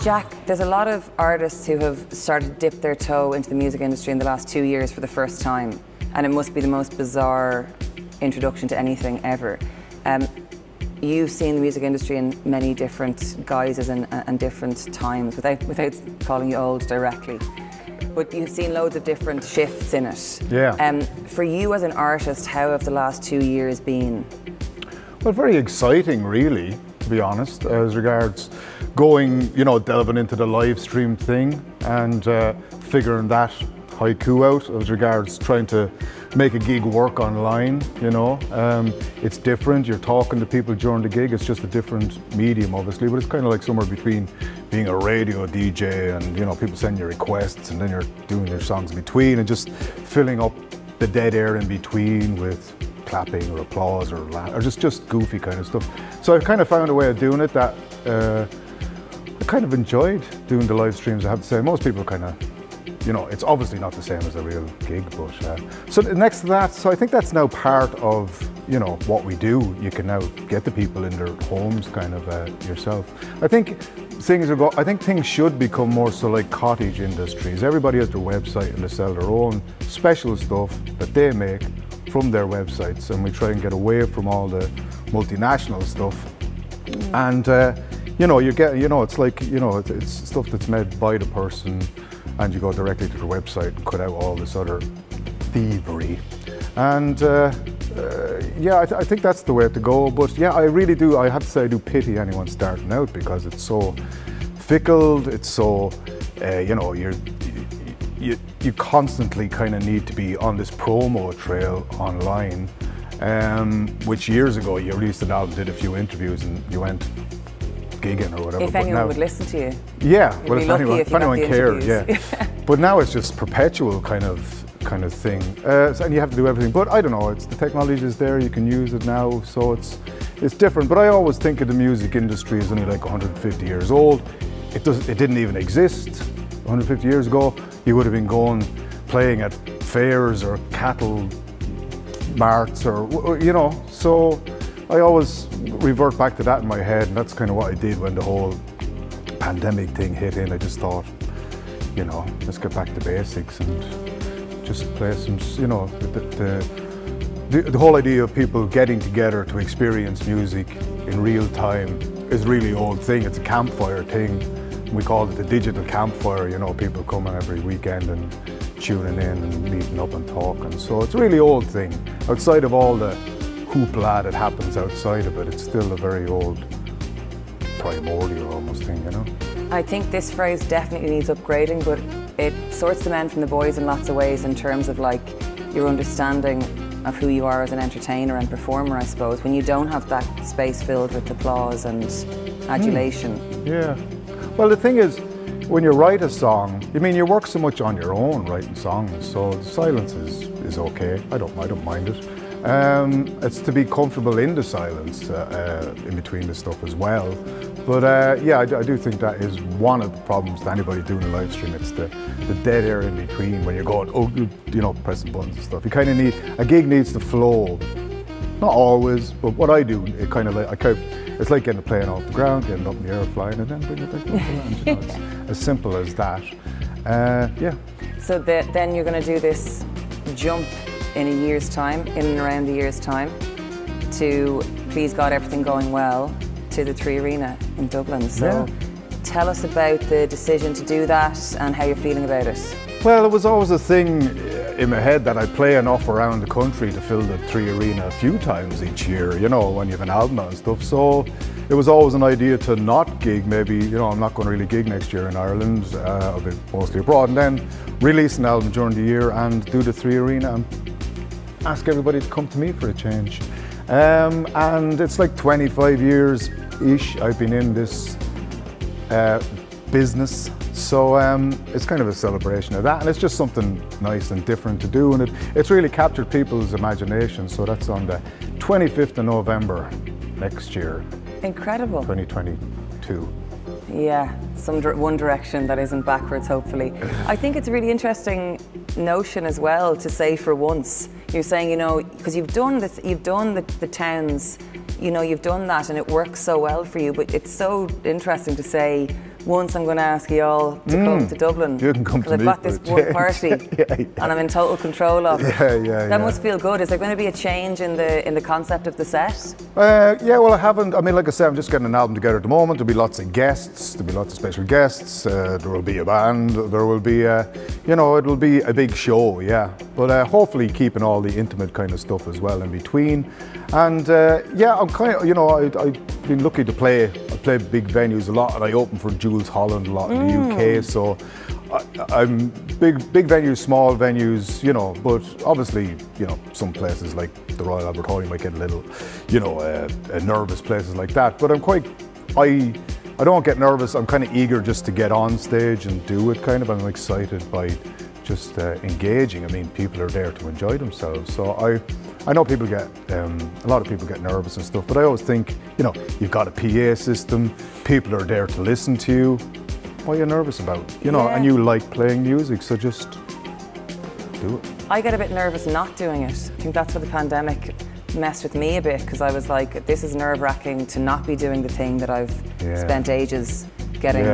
Jack, there's a lot of artists who have started to dip their toe into the music industry in the last 2 years for the first time, and it must be the most bizarre introduction to anything ever. You've seen the music industry in many different guises and different times, without calling you old directly. But you've seen loads of different shifts in it. Yeah. For you as an artist, how have the last 2 years been? Well, very exciting, really, to be honest, as regards going, delving into the live stream thing and figuring that haiku out as regards trying to make a gig work online, It's different, you're talking to people during the gig, it's just a different medium, obviously, but it's kind of like somewhere between being a radio DJ and, people send you requests and then you're doing your songs in between and just filling up the dead air in between with clapping or applause or just goofy kind of stuff. So I've kind of found a way of doing it that I kind of enjoyed doing the live streams, I have to say. Most people kind of, it's obviously not the same as a real gig, but so next to that, so I think that's now part of, what we do. You can now get the people in their homes kind of yourself. I think things should become more so like cottage industries. Everybody has their website and they sell their own special stuff that they make from their websites, and we try and get away from all the multinational stuff. And you get, it's like, it's stuff that's made by the person, and you go directly to the website and cut out all this other thievery. And I think that's the way to go. But yeah, I really do, I have to say I do pity anyone starting out, because it's so fickle, it's so, you constantly kind of need to be on this promo trail online, which years ago you released an album, did a few interviews and you went gigging or whatever. If anyone would listen to you. Yeah, well, if anyone cared, yeah. But now it's just perpetual kind of thing, and you have to do everything. But I don't know, it's the technology is there, you can use it now, so it's different. But I always think of the music industry as only like 150 years old. It didn't even exist 150 years ago. You would have been playing at fairs or cattle marts or, so I always revert back to that in my head, and that's kind of what I did when the whole pandemic thing hit in. I just thought, let's get back to basics and just play some, the whole idea of people getting together to experience music in real time is a really old thing. It's a campfire thing. We call it the digital campfire, people coming every weekend and tuning in and meeting up and talking. So it's a really old thing. Outside of all the hoopla that happens outside of it, it's still a very old, primordial almost thing, I think this phrase definitely needs upgrading, but it sorts the men from the boys in lots of ways in terms of like your understanding of who you are as an entertainer and performer, I suppose, when you don't have that space filled with applause and adulation. Yeah. Well, the thing is, when you write a song, you work so much on your own writing songs, so the silence is okay. I don't mind it. It's to be comfortable in the silence in between the stuff as well. But I do think that is one of the problems to anybody doing a live stream. It's the dead air in between when you're going, pressing buttons and stuff. You kind of need, a gig needs to flow. Not always, but what I do, it kind of like, it's like getting a plane off the ground, getting up in the air, flying, and then bring it back down to land. It's as simple as that. Yeah. So then you're going to do this jump in a year's time, in and around a year's time, to, please God, everything going well, to the 3 Arena in Dublin. So tell us about the decision to do that and how you're feeling about it. Well, it was always a thing in my head that I play enough around the country to fill the 3 Arena a few times each year, when you have an album and stuff. So it was always an idea to not gig, maybe, I'm not going to really gig next year in Ireland, I'll be mostly abroad, and then release an album during the year and do the 3 Arena and ask everybody to come to me for a change. And it's like 25 years-ish I've been in this business. So it's kind of a celebration of that, and it's just something nice and different to do, and it's really captured people's imagination. So that's on the 25th of November next year. Incredible. 2022. Yeah, one direction that isn't backwards, hopefully. I think it's a really interesting notion as well to say for once. You're saying, because you've done this, you've done the towns, you've done that and it works so well for you, but it's so interesting to say once I'm going to ask you all to come to Dublin. You can come to me. Because I've got this one party and I'm in total control of it. That must feel good. Is there going to be a change in the concept of the set? Yeah, well, I haven't. I mean, like I said, I'm just getting an album together at the moment. There'll be lots of guests. There'll be lots of special guests. There will be a band. There will be, you know, it'll be a big show, yeah. But hopefully keeping all the intimate kind of stuff as well in between. And yeah, I'm kind of, you know, I've been lucky to play. I play big venues a lot, and I open for Jules Holland a lot in the UK. So I'm big venues, small venues, you know. But obviously, you know, some places like the Royal Albert Hall, you might get a little, you know, nervous, places like that. But I'm quite, I don't get nervous. I'm kind of eager just to get on stage and do it. Kind of, I'm excited by just engaging. I mean, people are there to enjoy themselves. So I know people get, a lot of people get nervous and stuff, but I always think, you know, you've got a PA system, people are there to listen to you. What are you nervous about? You know, and you like playing music, so just do it. I get a bit nervous not doing it. I think that's where the pandemic messed with me a bit, because I was like, this is nerve-wracking to not be doing the thing that I've spent ages getting,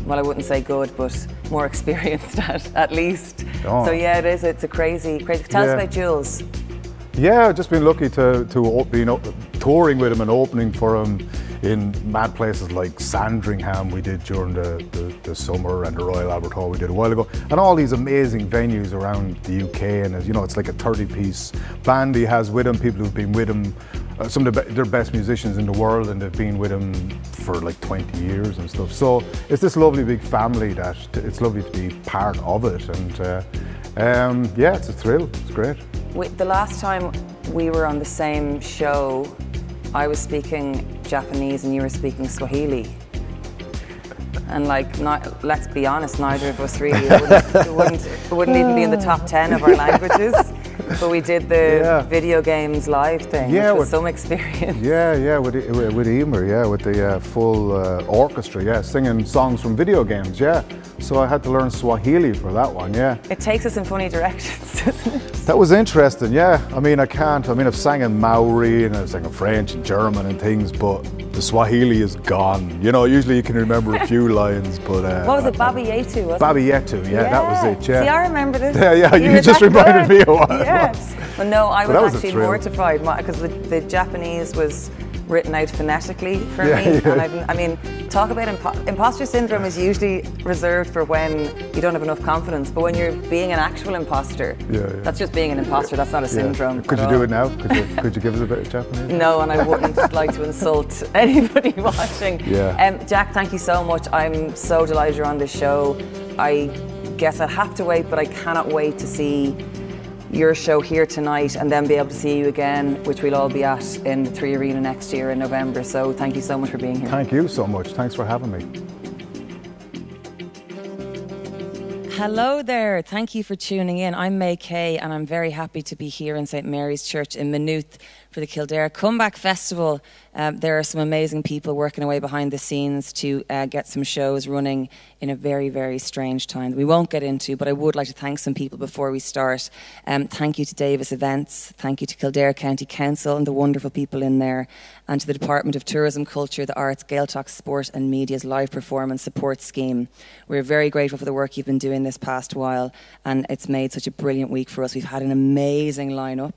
well, I wouldn't say good, but more experienced at least. So yeah, it is. It's a crazy. Tell us about Jules. Yeah, I've just been lucky to be touring with him and opening for him in mad places like Sandringham we did during the summer, and the Royal Albert Hall we did a while ago, and all these amazing venues around the UK. And you know, it's like a 30-piece band he has with him, people who've been with him, some of their best musicians in the world, and they've been with him for like 20 years and stuff. So it's this lovely big family that it's lovely to be part of it, and yeah, it's a thrill. It's great. The last time we were on the same show, I was speaking Japanese and you were speaking Swahili. And like, let's be honest, neither of us really, it wouldn't even be in the top 10 of our languages. But we did the video games live thing, which was some experience. Yeah, with Emer, with the full orchestra, singing songs from video games, So I had to learn Swahili for that one, It takes us in funny directions, doesn't it? That was interesting, I mean, I've sang in Maori and I've sang in French and German and things, but the Swahili is gone. You know, usually you can remember a few lines, but... what was it, Baba Yetu, wasn't it? Baba Yetu, that was it, See, I remember this. You just reminded me of what it was. Well, no, I was actually mortified because the Japanese was written out phonetically for me. And I mean, talk about imposter syndrome is usually reserved for when you don't have enough confidence, but when you're being an actual imposter, that's just being an imposter, that's not a syndrome. Could you do it now? Could you give us a bit of Japanese? No, and I wouldn't like to insult anybody watching. Jack, thank you so much. I'm so delighted you're on this show. I guess I'll have to wait, but I cannot wait to see your show here tonight and then be able to see you again, which we'll all be at in the 3 Arena next year in November. So thank you so much for being here. Thank you so much. Thanks for having me. Hello there. Thank you for tuning in. I'm May Kay and I'm very happy to be here in St Mary's Church in Maynooth for the Kildare Comeback Festival. There are some amazing people working away behind the scenes to get some shows running in a very, very strange time that we won't get into, but I would like to thank some people before we start. Thank you to Davis Events, thank you to Kildare County Council and the wonderful people in there, and to the Department of Tourism, Culture, the Arts, Gaeltacht Sport and Media's Live Performance Support Scheme. We're very grateful for the work you've been doing this past while, and it's made such a brilliant week for us. We've had an amazing lineup.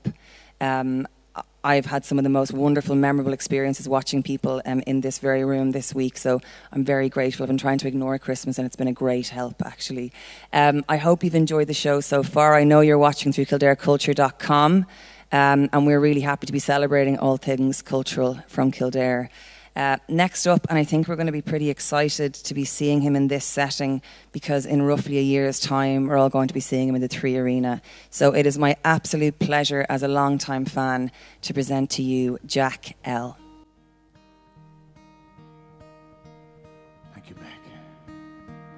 I've had some of the most wonderful, memorable experiences watching people in this very room this week, so I'm very grateful. I've been trying to ignore Christmas and it's been a great help, actually. I hope you've enjoyed the show so far. I know you're watching through KildareCulture.com, and we're really happy to be celebrating all things cultural from Kildare. Next up, and I think we're going to be pretty excited to be seeing him in this setting, because in roughly a year's time we're all going to be seeing him in the 3 Arena. So it is my absolute pleasure as a long-time fan to present to you Jack L. Thank you,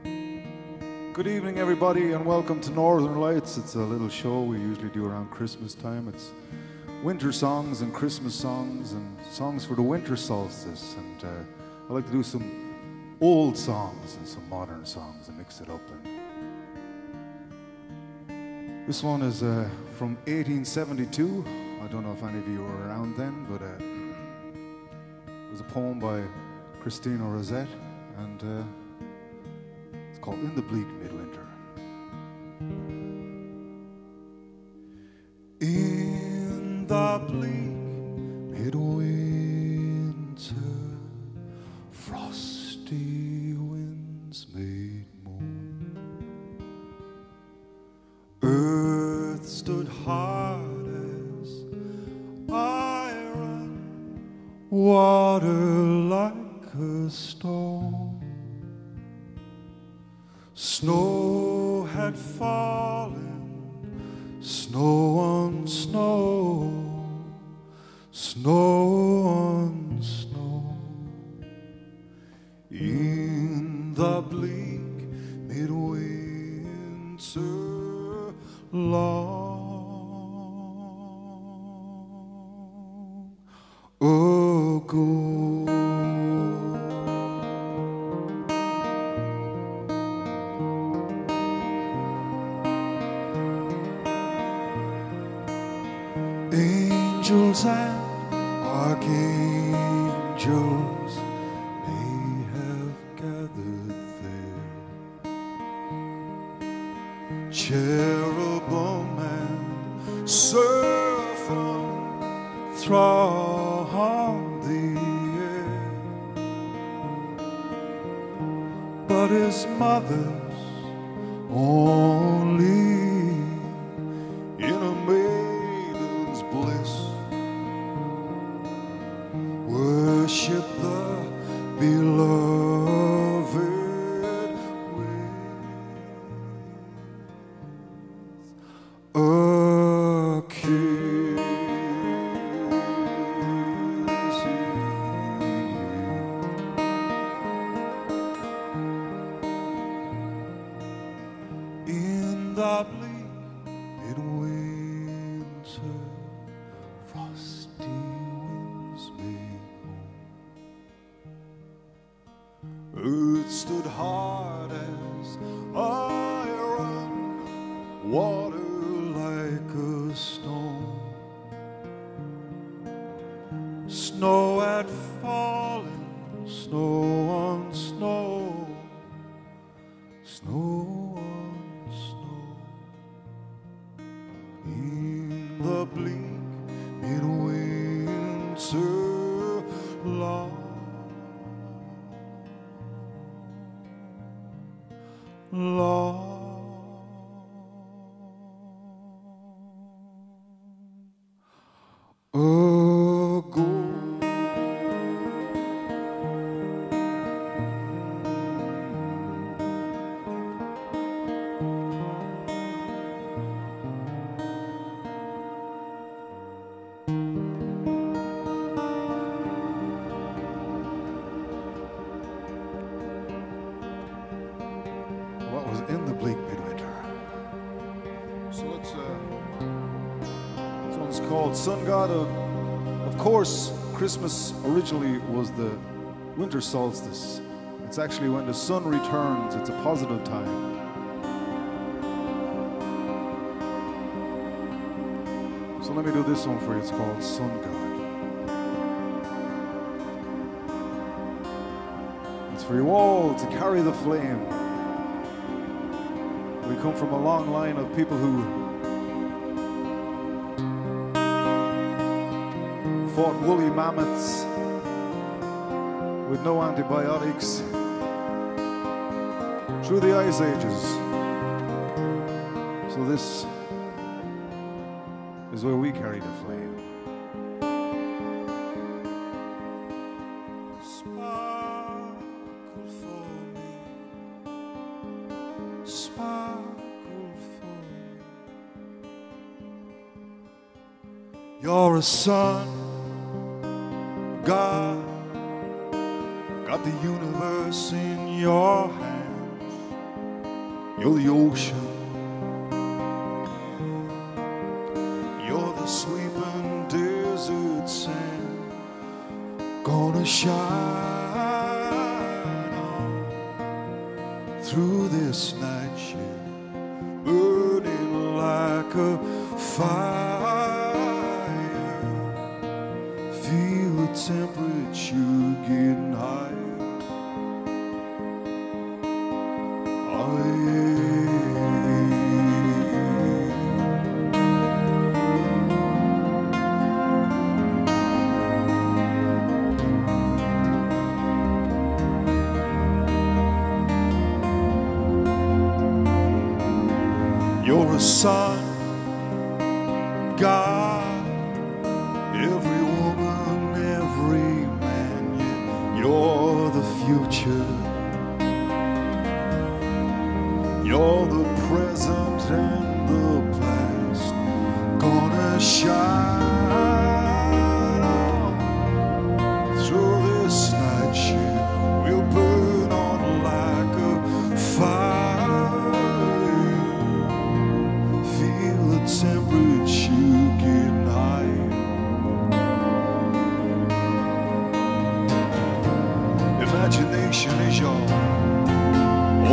Meg. Good evening, everybody, and welcome to Northern Lights. It's a little show we usually do around Christmas time. It's winter songs and Christmas songs and songs for the winter solstice, and I like to do some old songs and some modern songs and mix it up. And this one is from 1872. I don't know if any of you were around then, but it was a poem by Christina Rosette, and called In the Bleak Midwinter. In the bleak midwinter, frosty winds made moan. Earth stood hard as iron, water like a stone. Snow had fallen, snow on snow, snow on snow. In the bleak midwinter long ago. Angels and archangels may have gathered there. Cherubim and seraphim throng the air, but his mother's only in a maiden's bliss. Worship the beloved with a kiss. In the bleak midwinter, frosty winds made moan. Earth stood hard as iron, water like a stone. Snow had fallen, snow on snow, snow on snow. In the bleak midwinter long ago. What was in the bleak midwinter? So this one's called Sun God of course, Christmas originally was the winter solstice. It's actually when the sun returns. It's a positive time. So let me do this one for you. It's called Sun God. It's for you all to carry the flame. We come from a long line of people who fought woolly mammoths with no antibiotics through the ice ages. So this is where we carry the flame. Sparkle for me, sparkle for me. You're a sun God, got the universe in your hands. You're the ocean, you're the sweeping desert sand, gonna shine on through this night shift, burning like a fire. Feel the temperature getting higher. You're a son, God, every woman, every man, yeah, you're the future. You're the present and the past, gonna shine on through this night shift. We'll burn on like a fire. Feel the temperature getting higher. Imagination is your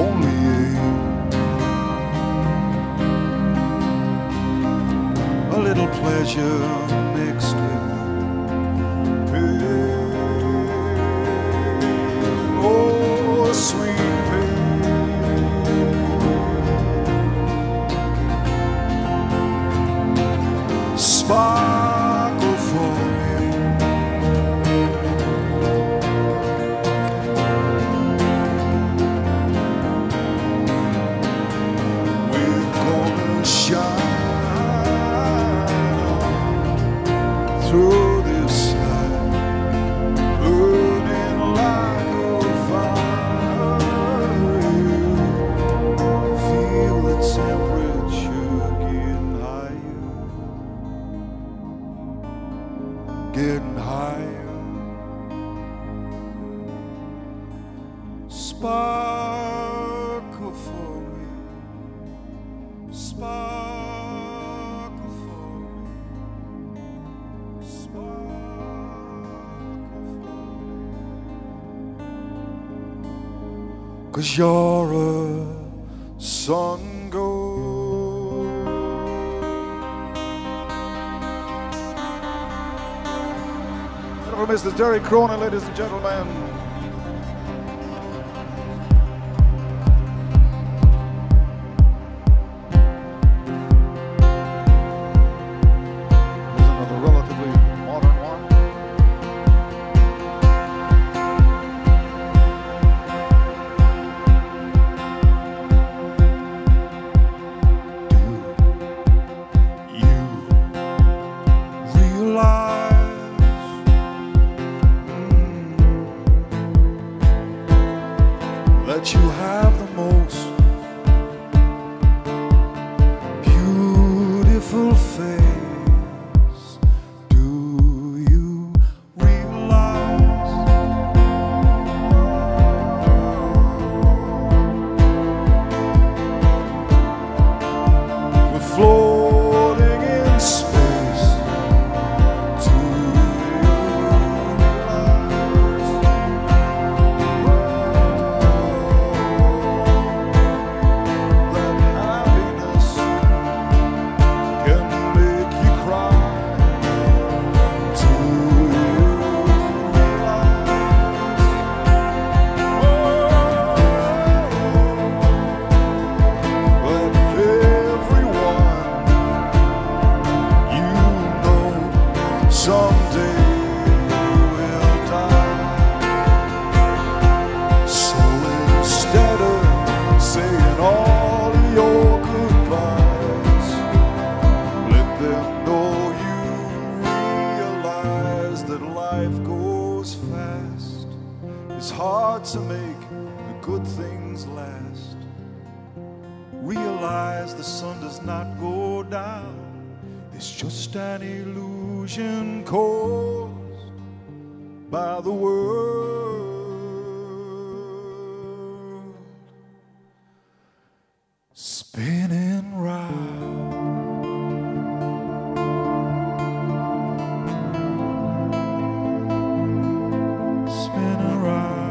only aim. A little pleasure mixed with pain. Oh, sweet pain. Sparkle for me. We're gonna shine through this night, burning like a fire. Feel the temperature getting higher, getting higher. Sparkle for me, sparkle for me. Cause you're a sun god. Hello, Mr. Derek Cronin, ladies and gentlemen. That you have the most beautiful face. Do you realize we're floating in space? Do you someday we'll die. So instead of saying all your goodbyes, let them know you realize that life goes fast. It's hard to make the good things last. Realize the sun does not go down. It's just an illusion caused by the world spinning round. Spinning round.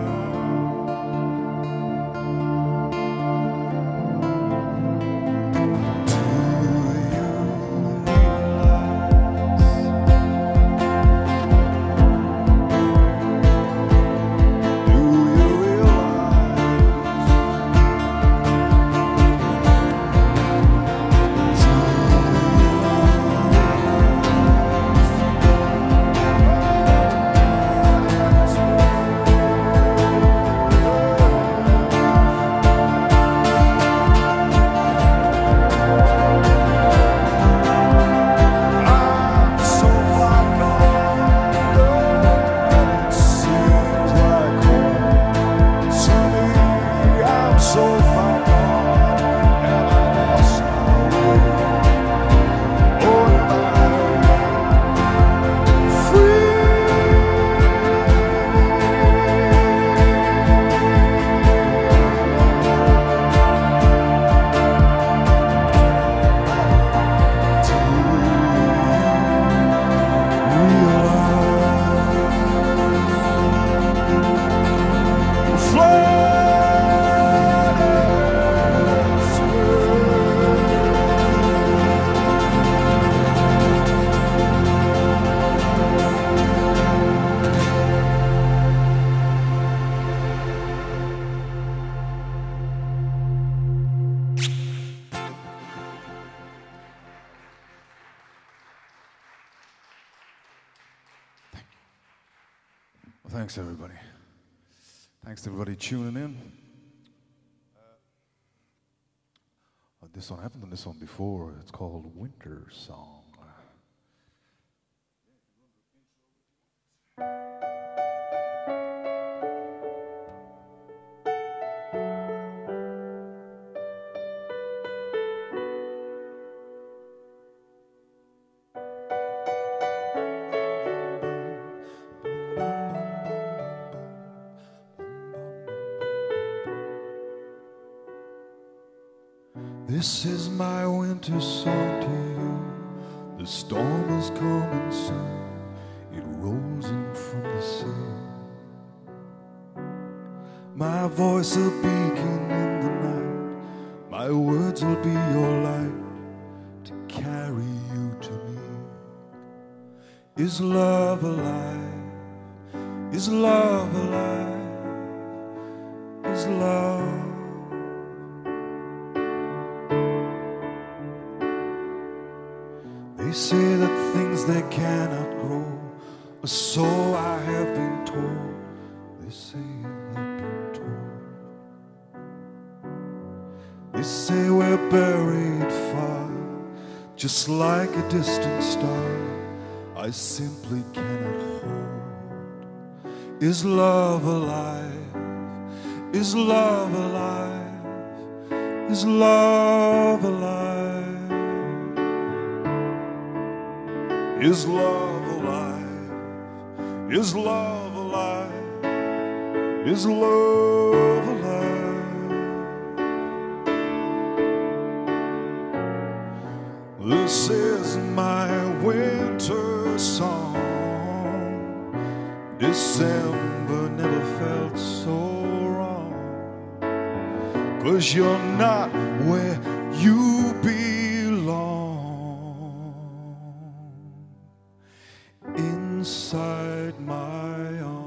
Thanks, everybody. Thanks to everybody tuning in. This one, I haven't done this one before. It's called Winter Song. This is my winter song to you. The storm is coming soon. It rolls in from the sea. My voice a beacon in the night. My words will be your light to carry you to me. Is love alive? Is love alive? Is love? They say that things they cannot grow, or so I have been told. They say I've been told. They say we're buried far, just like a distant star. I simply cannot hold. Is love alive? Is love alive? Is love alive? Is love alive? Is love alive? Is love alive? This is my winter song. December never felt so wrong, 'cause you're not where you belong. Inside my arms.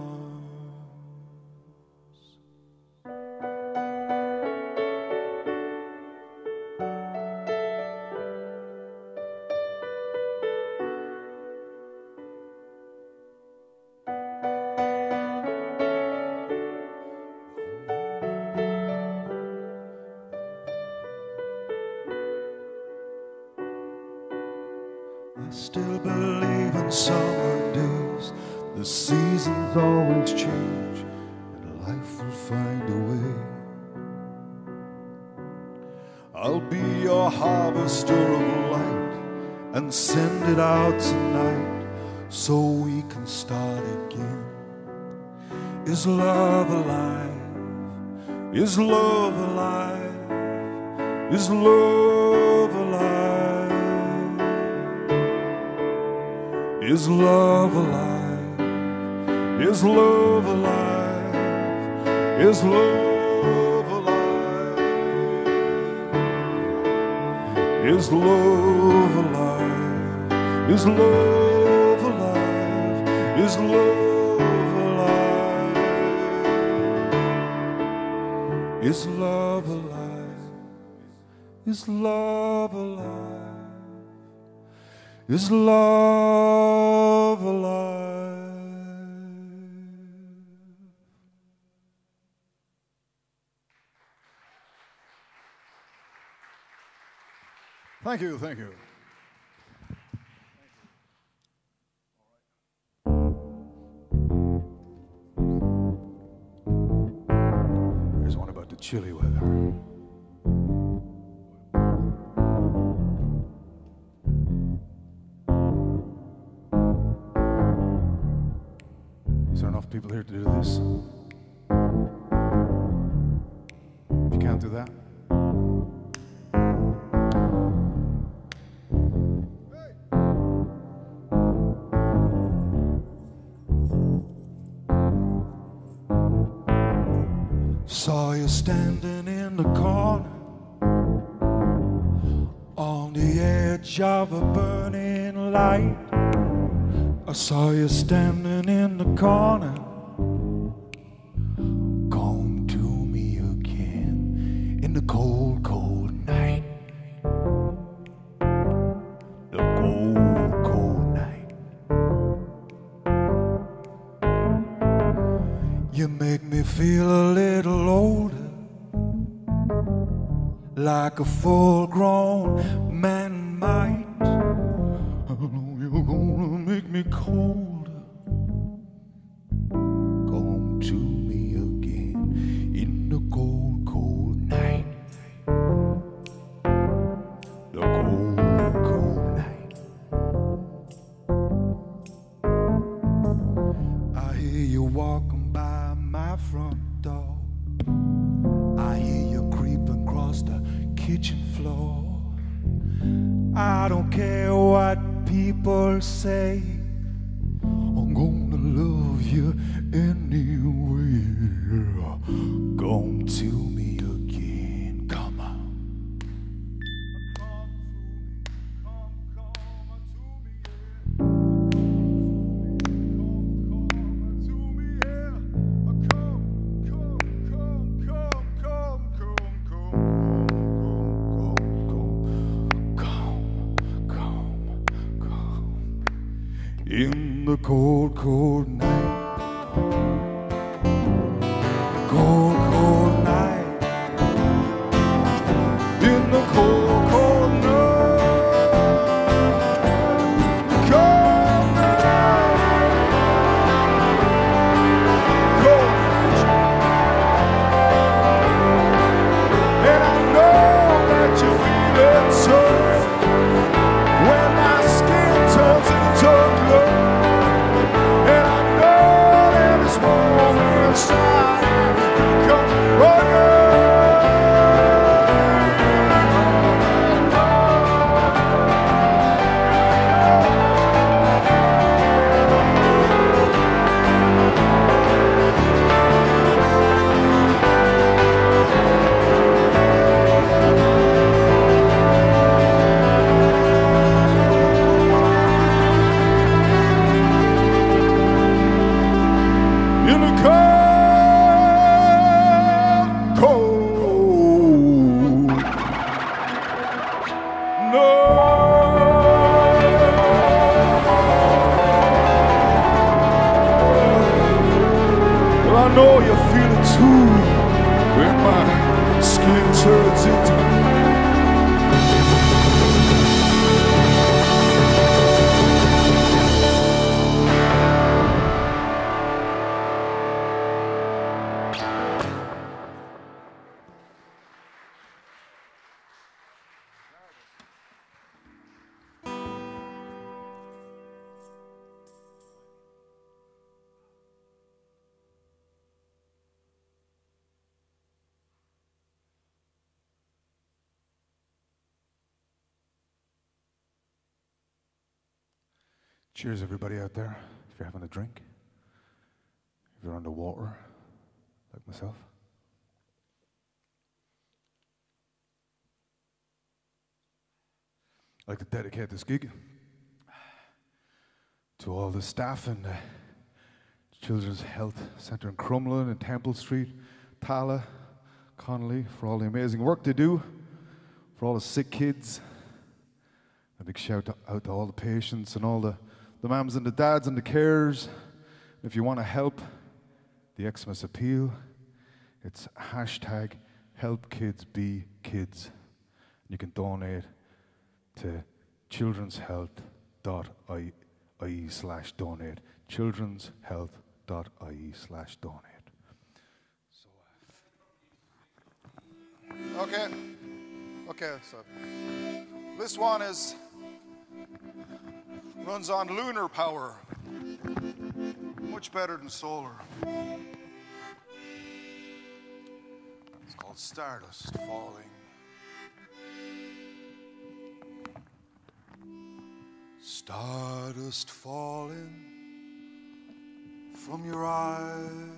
I still believe in summer days. The seasons always change, and life will find a way. I'll be your harvester of light and send it out tonight so we can start again. Is love alive? Is love alive? Is love alive? Is love alive? Is love alive? Is love alive? Is love alive? Is love alive? Is love alive? Is love alive? Is love alive? Is love alive? Thank you, thank you. Here's one about the chilly weather. Is there enough people here to do this? If you can't do that, saw you standing in the corner on the edge of a burning light. I saw you standing in the corner. Come to me again in the cold, cold night. The cold, cold night. feel a little older, like a full-grown man might. I know you're gonna make me colder. Come to me again in the cold, cold night. The cold, cold night. I hear you walking by my front door. I hear you creeping across the kitchen floor. I don't care what people say, I'm gonna love you anyway. Come to me again, come on. In the cold, cold night, cold, cold night, in the cold, cold night, cold night, cold. And I know that you feel it tough when my skin turns into glow. And I know that it's warm inside. Come in the cold, cold no. Well, I know you feel it too when my skin turns into Cheers, everybody out there. If you're having a drink, if you're underwater, like myself. I'd like to dedicate this gig to all the staff in the Children's Health Centre in Crumlin and Temple Street, Tala, Connolly, for all the amazing work they do, for all the sick kids. A big shout out to all the patients and all the mums and the dads and the carers. If you want to help the Xmas appeal, it's hashtag #HelpKidsBeKids. You can donate to childrenshealth.ie/donate. childrenshealth.ie/donate. Okay, so this one runs on lunar power, much better than solar. It's called Stardust Falling. Stardust falling from your eyes.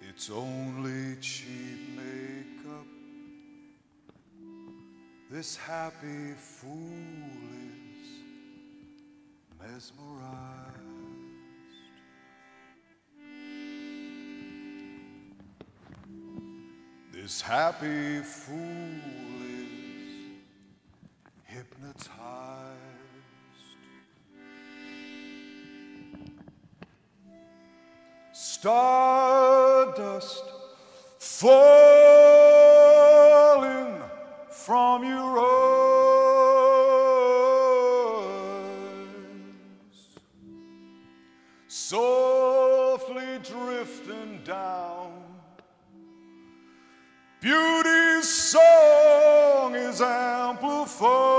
It's only cheap makeup. This happy fool is mesmerized. This happy fool is hypnotized. Stardust falling from your eyes, softly drifting down. Beauty's song is amplified.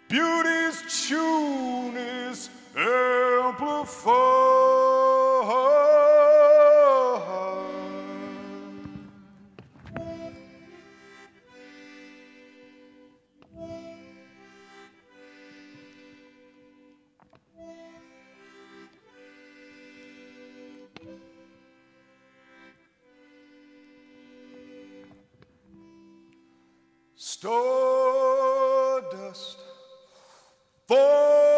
Beauty's tune is amplified. Stardust falling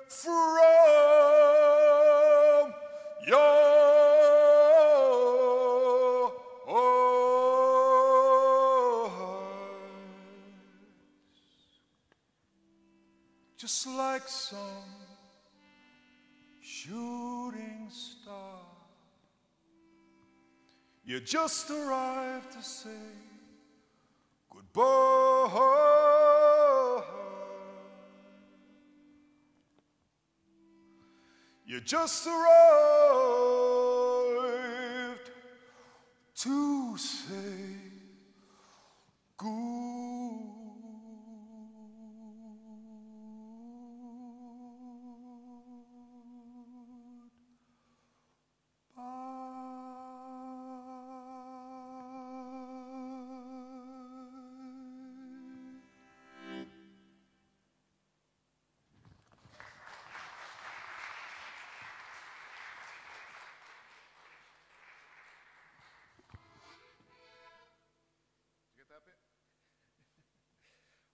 from your just like some shooting star. You just arrived to say goodbye. You just arrived to say goodbye.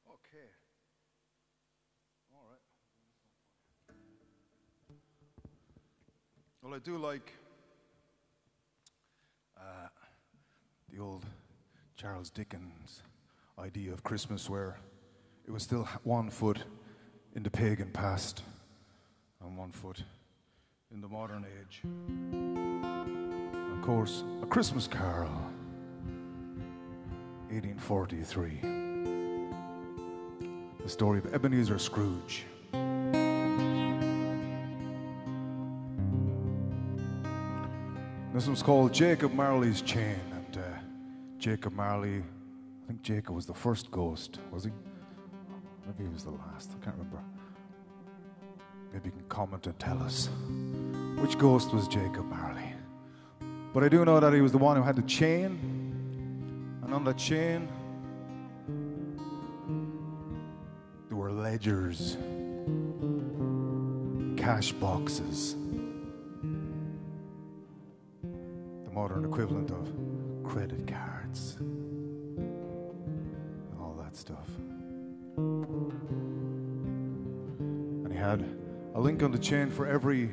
Okay. All right. Well, I do like the old Charles Dickens idea of Christmas, where it was still one foot in the pagan past and one foot in the modern age. Of course, A Christmas Carol, 1843. The story of Ebenezer Scrooge. This was called Jacob Marley's Chain, and Jacob Marley, I think Jacob was the first ghost, was he? Maybe he was the last, I can't remember. Maybe you can comment and tell us which ghost was Jacob Marley. But I do know that he was the one who had the chain, and on that chain there were ledgers, cash boxes, the modern equivalent of credit cards, and all that stuff. And he had a link on the chain for every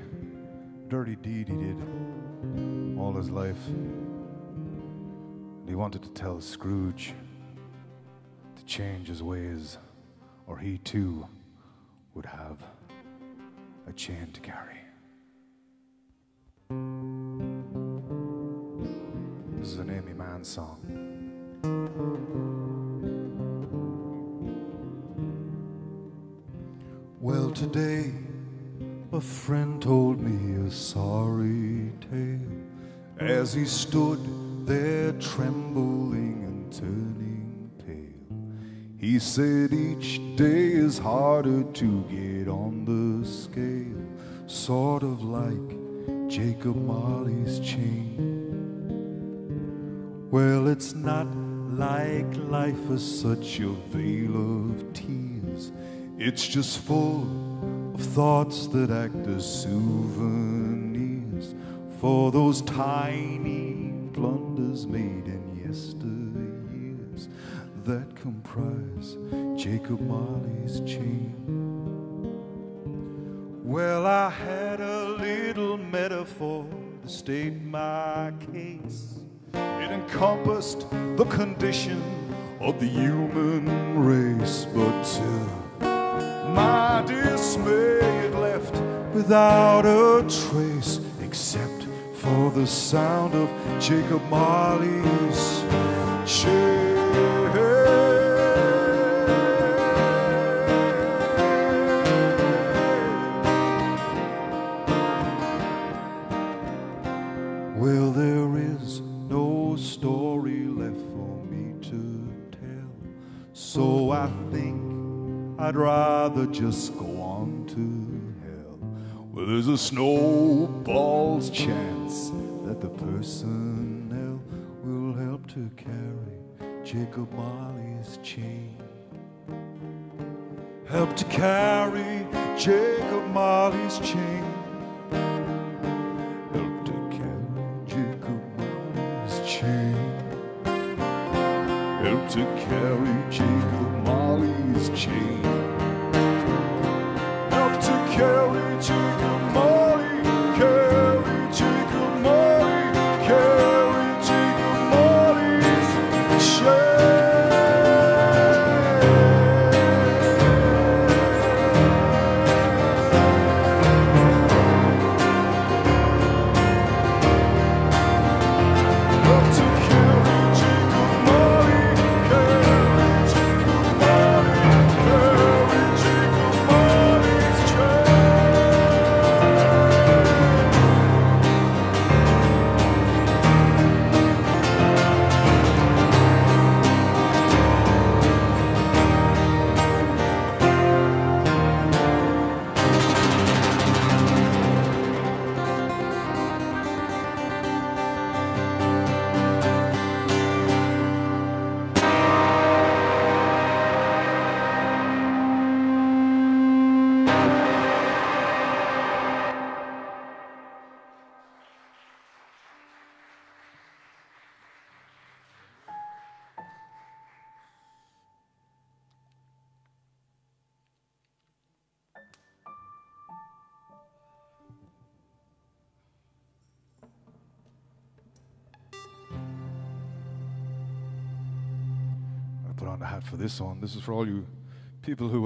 dirty deed he did all his life. And he wanted to tell Scrooge to change his ways, or he too would have a chain to carry. This is an Amy Mann song. Well, today a friend told me a sorry tale as he stood there trembling and turning pale. He said each day is harder to get on the scale, sort of like Jacob Marley's chain. Well, it's not like life is such a veil of tears. It's just full of thoughts that act as souvenirs for those tiny blunders made in yesteryears that comprise Jacob Marley's chain. Well, I had a little metaphor to state my case. It encompassed the condition of the human race, but to my dismay it left without a trace, except for the sound of Jacob Marley's chain. Well, there is no story left for me to tell, so I think I'd rather just go on to hell. Well, there's a snowball's chance that the personnel will help to carry Jacob Marley's chain. Help to carry Jacob Marley's chain. Help to carry Jacob Marley's chain. Help to carry Jacob Marley, carry Jacob Marley, carry Jacob Marley's chain. Help to carry Jacob Marley. Put on the hat for this one. This is for all you people who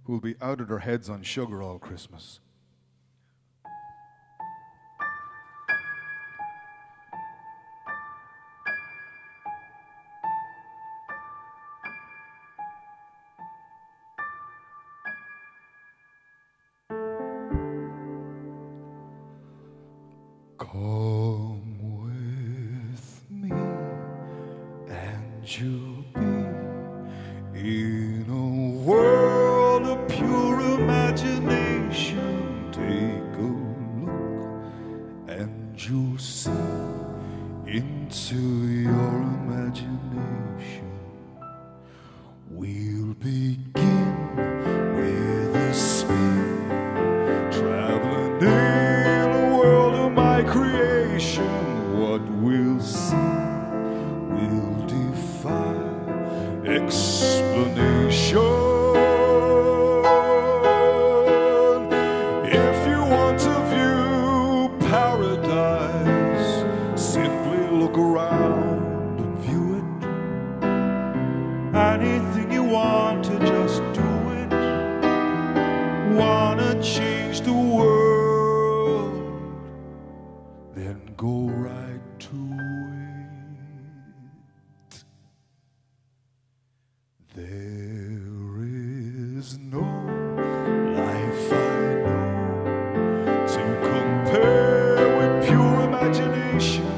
will be out of their heads on sugar all Christmas. Come with me and you'll be in a world of pure imagination. Take a look and you'll see into your imagination. We'll begin with a spin, traveling in a world of my creation. What we'll see will defy explanation. If you want to view paradise, simply look around and view it. Anything you want to, just do it. Wanna change the world, then go right to it. There is no life I know to compare with pure imagination.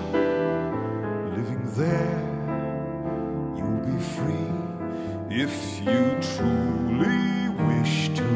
Living there, you'll be free if you truly wish to be.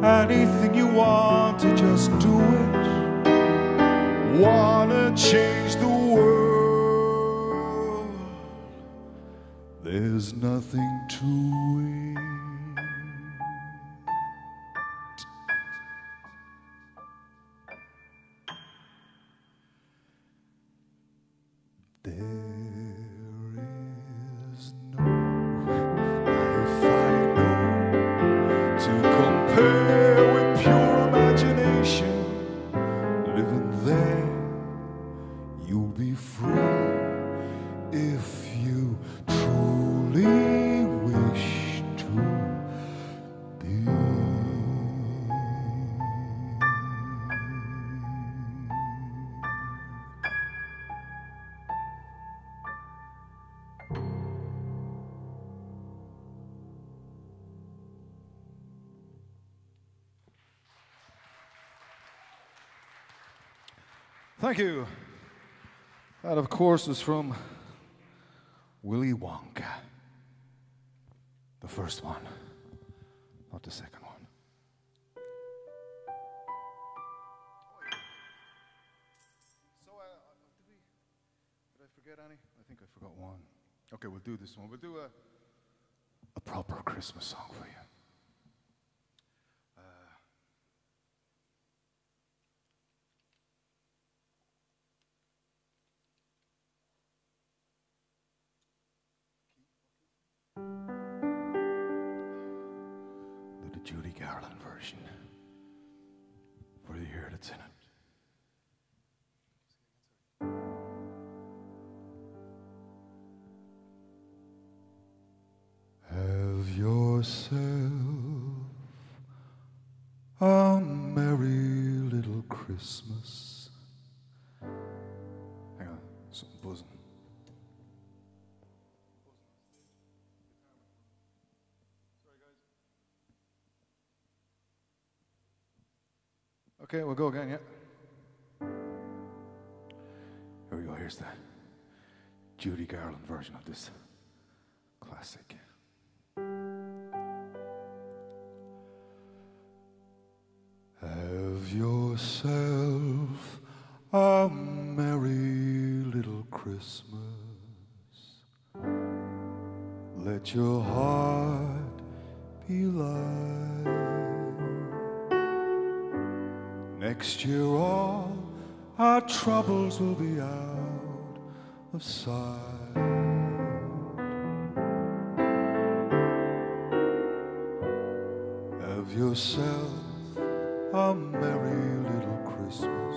anything you want to just do it. Wanna change the world. There's nothing to it. Thank you. That, of course, is from Willy Wonka. The first one, not the second one. So, did I forget any? I think I forgot one. Okay, we'll do this one. We'll do a proper Christmas song for you. The Judy Garland version for the year that's in it. Have yourself a merry little Christmas. Hang on, something buzzing. Okay, we'll go again, yeah. Here we go, here's the Judy Garland version of this classic. Have yourself a merry little Christmas. Let your heart be light. Next year all our troubles will be out of sight. Have yourself a merry little Christmas.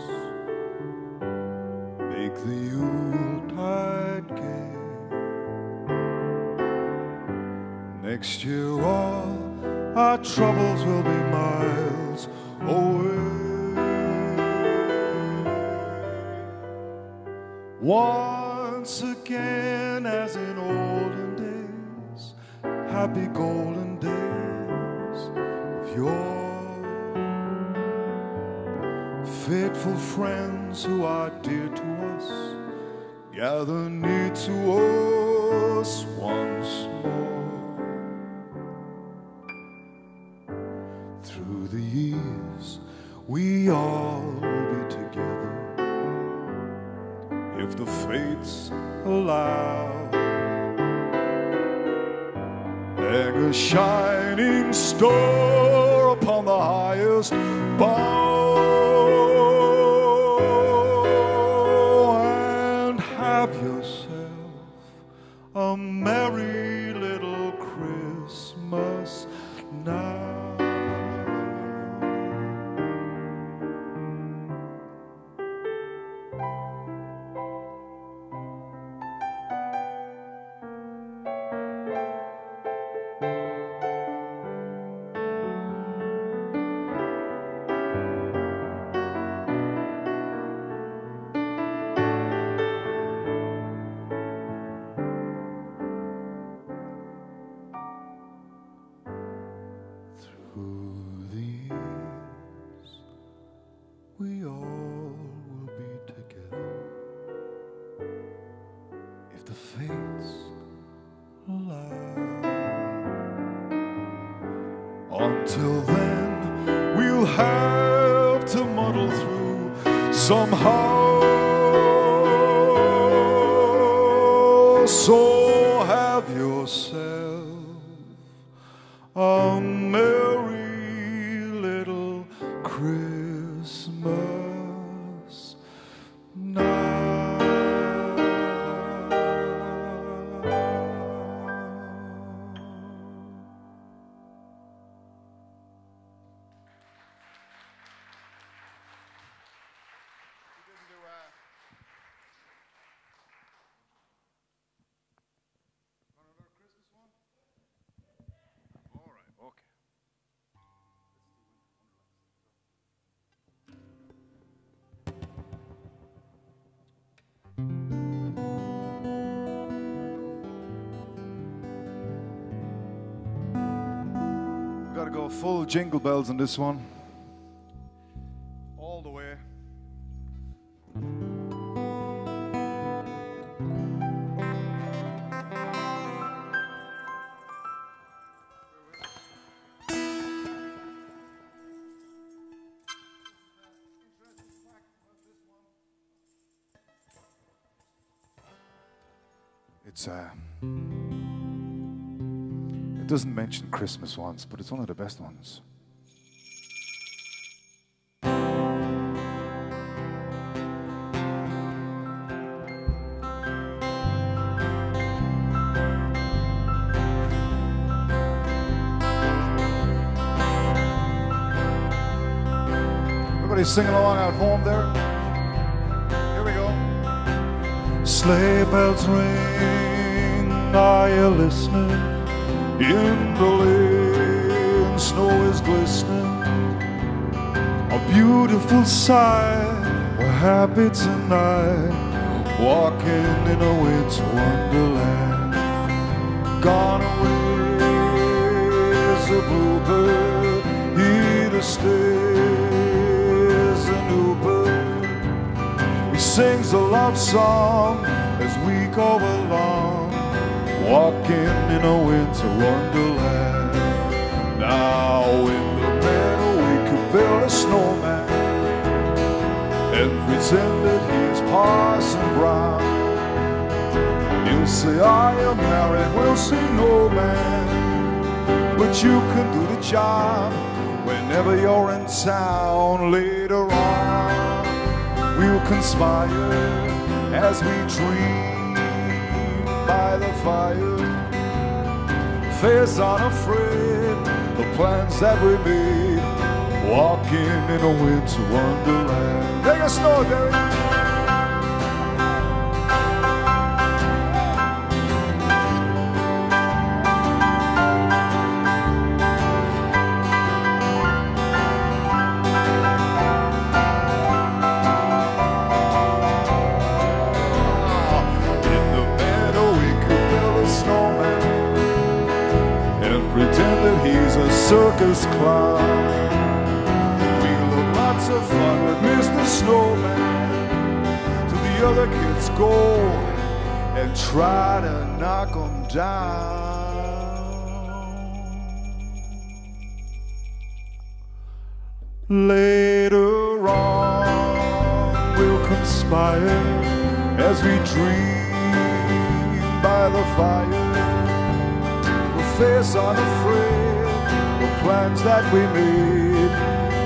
Make the Yuletide gay. Next year all our troubles will be miles away. Once again, as in olden days, happy golden days of yore. Faithful friends who are dear to us gather near to us once more. Through the years, we all will be together, if the fates allow. Hang a shining star upon the highest bough, and have yourself a merry little Christmas now. have to muddle through somehow. So have yourself a merry little Christmas night. Gotta go full jingle bells on this one. All the way. It doesn't mention Christmas once, but it's one of the best ones. Everybody singing along at home there? Here we go. Sleigh bells ring, are you listening? In the lane, snow is glistening. A beautiful sight. We're happy tonight, walking in a winter wonderland. Gone away is a bluebird, here to stay is a new bird. He sings a love song as we go along, walking in a winter wonderland. Now in the meadow we could build a snowman and pretend that he's Parson Brown. He'll say, are you married? We'll say, no man, but you can do the job whenever you're in town. Later on we'll conspire as we dream by the fire, face unafraid, the plans that we made, walking in a winter wonderland. Take a snow, Derek. Pretend that he's a circus clown. We'll have lots of fun with Mr. Snowman. Till the other kids go and try to knock him down. Later on we'll conspire as we dream by the fire, face unafraid, the plans that we made,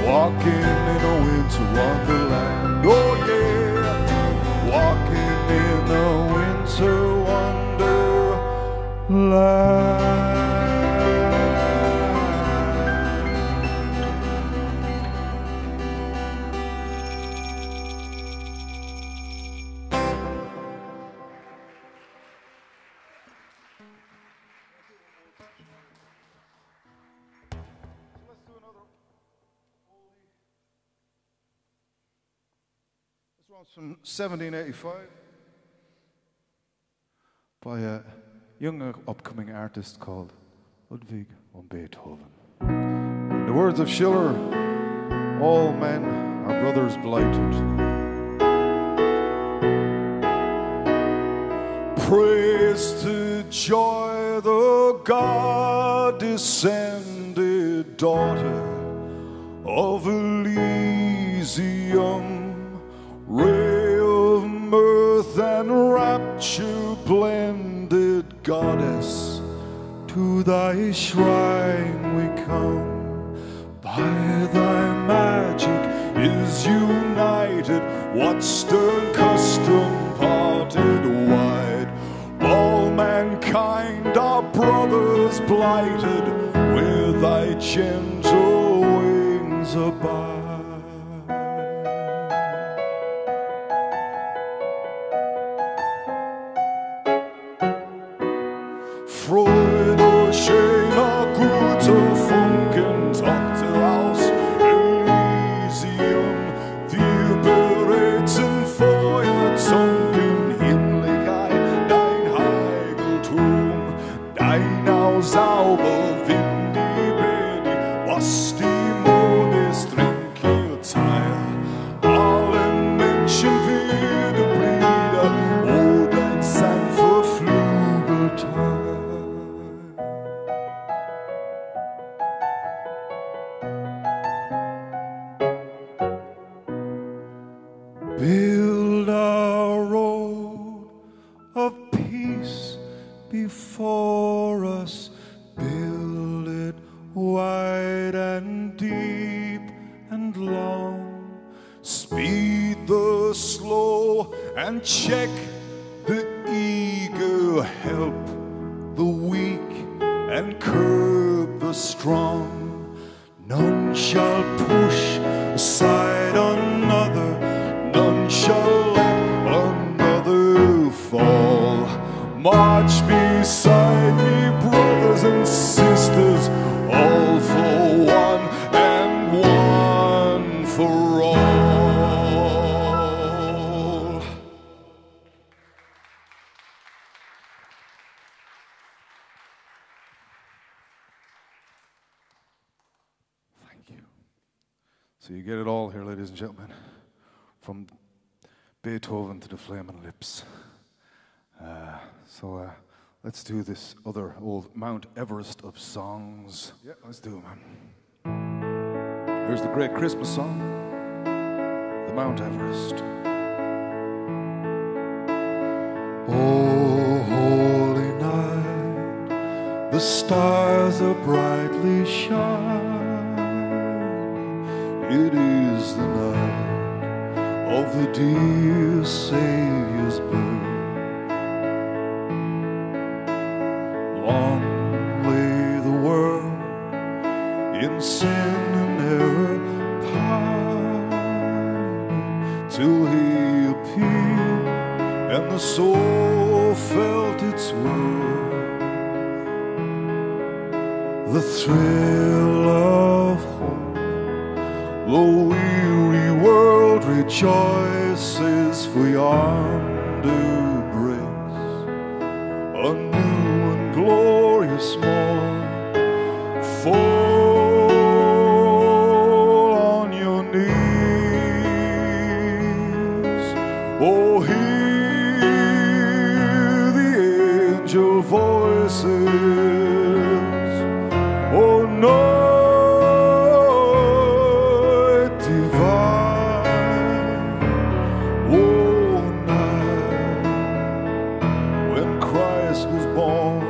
walking in a winter wonderland. Oh yeah, walking in a winter wonderland. From 1785 by a young upcoming artist called Ludwig van Beethoven. In the words of Schiller, all men are brothers blighted. Praise to joy, the God-descended daughter of Elysium, ray of mirth and rapture blended, goddess, to thy shrine we come. By thy magic is united what stern custom parted wide. All mankind are brothers blighted, where thy gentle wings abide. Freude, schöner, guter Funken tauchte aus Elysium. Wir beräten Feuerzunken, Himmlichkeit, dein Heiligtum, dein sauber Wind, die Bedi, was die Mondes trinket teil. Alle Menschen wieder Brüder, oh dein sanfter Flügelteil. Build a road of peace before us, build it wide and deep and long. Speed the slow and check the eager, help the weak and curb the strong. None shall push aside another, none shall let another fall. March beside me, brothers and sisters, all for one and one for all. Thank you. So you get it all here, ladies and gentlemen, from Beethoven to the Flaming Lips. So let's do this other old Mount Everest of songs. Yeah, let's do it, man. Here's the great Christmas song, the Mount Everest. Oh, holy night, the stars are brightly shining. It is the night of the dear Savior's birth. Long lay the world in sin and error pining, till he appeared and the soul felt its worth. The thrill of hope, the weary world rejoices, for yonder breaks a new and glorious morn. Fall on your knees, oh, hear the angel voices, oh, night divine, oh, night when Christ was born.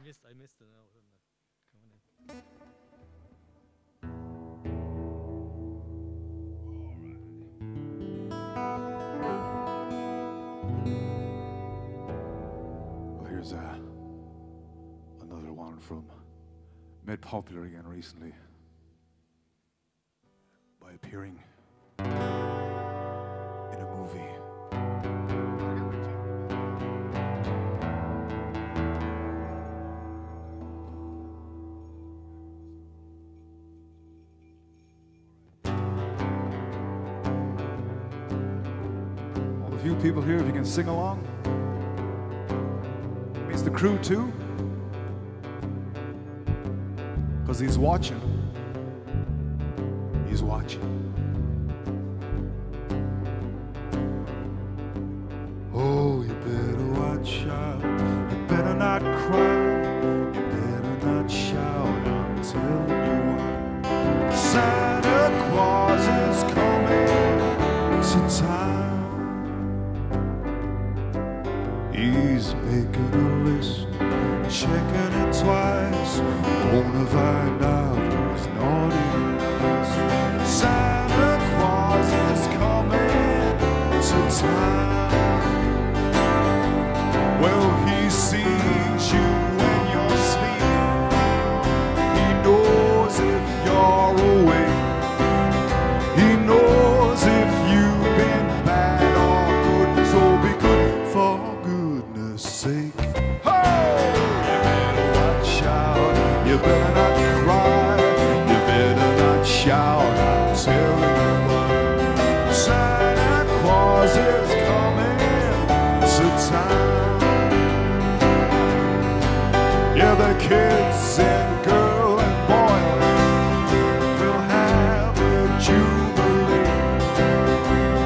I missed the note. Coming in. Well, here's another one from made popular again recently by appearing in a movie. All the few people here, if you can sing along. It means the crew too. Because he's watching. He's watching. Oh, you better watch out. You better not cry. You better not shout. I'm telling you why. Santa Claus is coming to town. He's making a list, checking it twice. Wanna find out who's naughty and nice. Santa Claus is coming to town. Well, he sees you when you're asleep. He knows if you're awake. He knows if you've been bad or good. So be good for goodness sake. You better not cry, you better not shout, I'm telling you what. Santa Claus is coming to town. Yeah, the kids and girl and boy will have a jubilee.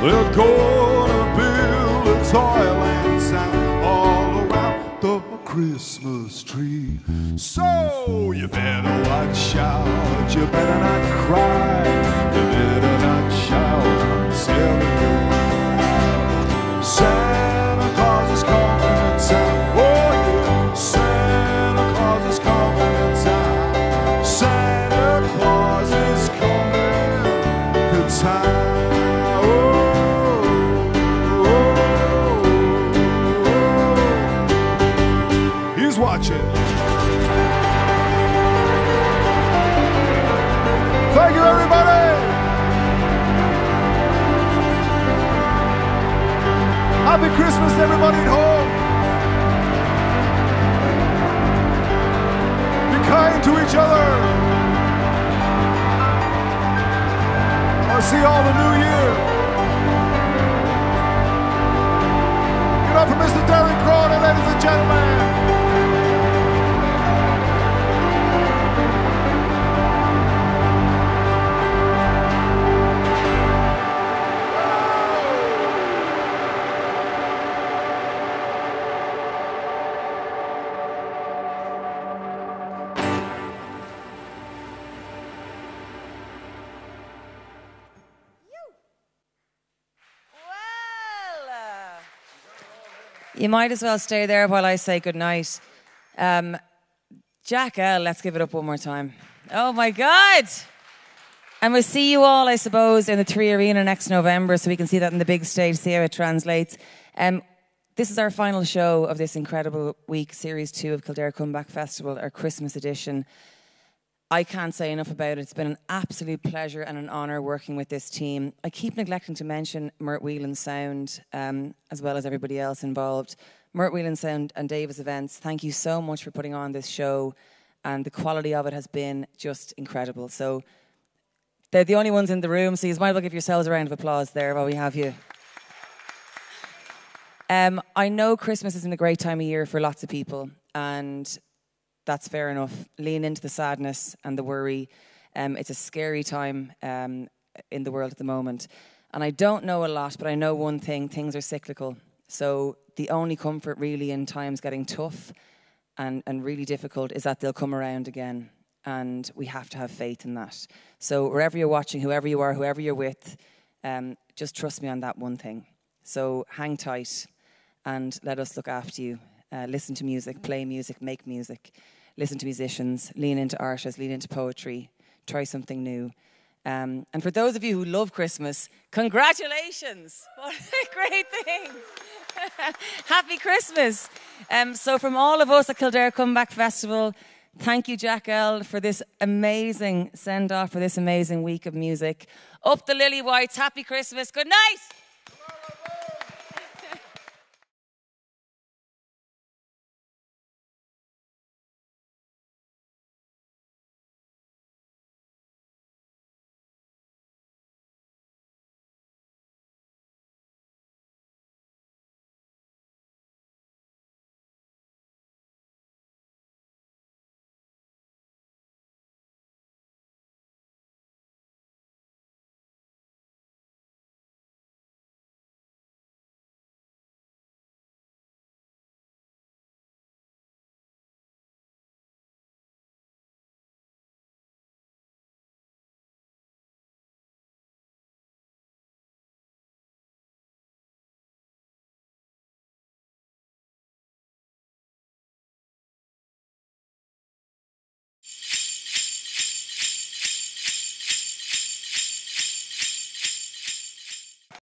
They're gonna build a toyland town all around the Christmas tree. So you better watch out, you better not cry, you better not shout, I'm telling you. Santa Claus is coming to town, oh yeah, Santa Claus is coming to town. Santa Claus is coming to town. He's watching. Thank you, everybody. Happy Christmas to everybody at home. Be kind to each other. I'll see you all the new year. Get up for Mr. Derek Crowder, ladies and gentlemen. You might as well stay there while I say goodnight. Jack L, let's give it up one more time. Oh my God! And we'll see you all, I suppose, in the 3 Arena next November, so we can see that in the big stage, see how it translates. This is our final show of this incredible week, Series 2 of Kildare Comeback Festival, our Christmas edition. I can't say enough about it. It's been an absolute pleasure and an honour working with this team. I keep neglecting to mention Mert Whelan Sound, as well as everybody else involved. Mert Whelan Sound and Davis Events, thank you so much for putting on this show, and the quality of it has been just incredible. So they're the only ones in the room, so you might as well give yourselves a round of applause there while we have you. I know Christmas isn't a great time of year for lots of people, and that's fair enough. Lean into the sadness and the worry. It's a scary time in the world at the moment. And I don't know a lot, but I know one thing, things are cyclical. So the only comfort really in times getting tough and really difficult is that they'll come around again. And we have to have faith in that. So wherever you're watching, whoever you are, whoever you're with, just trust me on that one thing. So hang tight and let us look after you. listen to music, play music, make music, listen to musicians, lean into artists, lean into poetry, try something new. And for those of you who love Christmas, congratulations! What a great thing! Happy Christmas! So from all of us at Kildare Comeback Festival, thank you, Jack L, for this amazing send-off, for this amazing week of music. Up the Lily Whites, happy Christmas, good night!